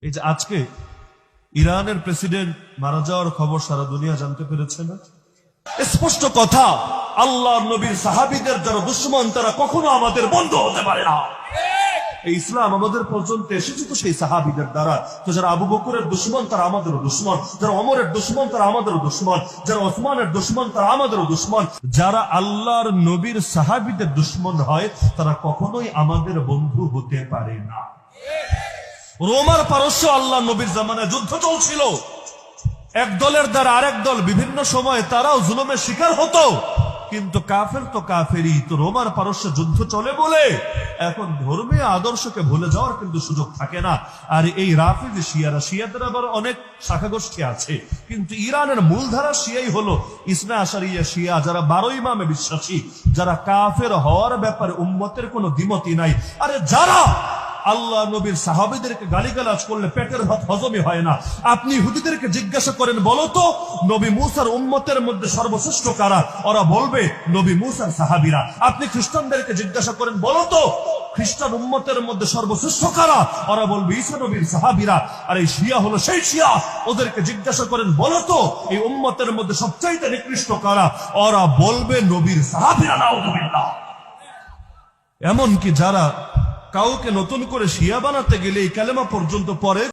এই যে আজকে ইরানের প্রেসিডেন্ট মারা যাওয়ার খবর সারা দুনিয়া জানতে পেরেছে না? স্পষ্ট কথা, আল্লাহ নবীর সাহাবীদের যারা দুশমন তারা কখনো আমাদের বন্ধু হতে পারে না। এই ইসলাম আমাদের পর্যন্ত এসেছে তো সেই সাহাবীদের দ্বারা। তো যারা আবু বকরের দুশমন তারা আমাদেরও দুশমন, যারা ওমরের দুশমন তারা আমাদেরও দুশমন, যারা ওসমানের দুশমন তারা আমাদেরও দুশমন। যারা আল্লাহর নবীর সাহাবীদের দুশমন হয় তারা কখনোই আমাদের বন্ধু হতে পারে না। রোমার পারস্য আল্লাহ নবীর জামানায় যুদ্ধ চলছিল, এক দলের দ্বারা আরেক দল বিভিন্ন সময় তারাও জুলুমের শিকার হতো, কিন্তু কাফের তো কাফেরই। তো রোমার পারস্য যুদ্ধ চলে বলে এখন ধর্মীয় আদর্শকে ভুলে যাওয়ার কিন্তু সুযোগ থাকে না। আর এই রাফিজ শিয়াদের আবার অনেক শাখা গোষ্ঠী আছে, কিন্তু ইরানের মূলধারা শিয়াই হলো ইসনা আশারিয়া শিয়া, যারা 12 ইমামে বিশ্বাসী, যারা কাফের হওয়ার ব্যাপারে উম্মতের কোনো দ্বিমতই নাই। আরে যারা আল্লাহ নবীর সাহাবীদেরকে গালিগালাজ করলে পেটের ভাত হজমই হয় না। আপনি ইহুদিদেরকে জিজ্ঞাসা করেন, বলো তো নবী মুসার উম্মতের মধ্যে সর্বশ্রেষ্ঠ কারা? ওরা বলবে নবী মুসার সাহাবীরা। আপনি খ্রিস্টানদেরকে জিজ্ঞাসা করেন, বলো তো খ্রিস্টান উম্মতের মধ্যে সর্বশ্রেষ্ঠ কারা? ওরা বলবে ঈসা নবীর সাহাবীরা। আর এই শিয়া হলো সেই শিয়া, ওদেরকে জিজ্ঞাসা করেন, বলো তো এই উম্মতের মধ্যে সবচাইতে নিকৃষ্ট কারা? ওরা বলবে নবীর সাহাবীরা। নাউযুবিল্লাহ। এমনকি যারা কাউকে নতুন করে শিয়া বানাতে গেলে এই কালেমা পর্যন্ত পড়ে,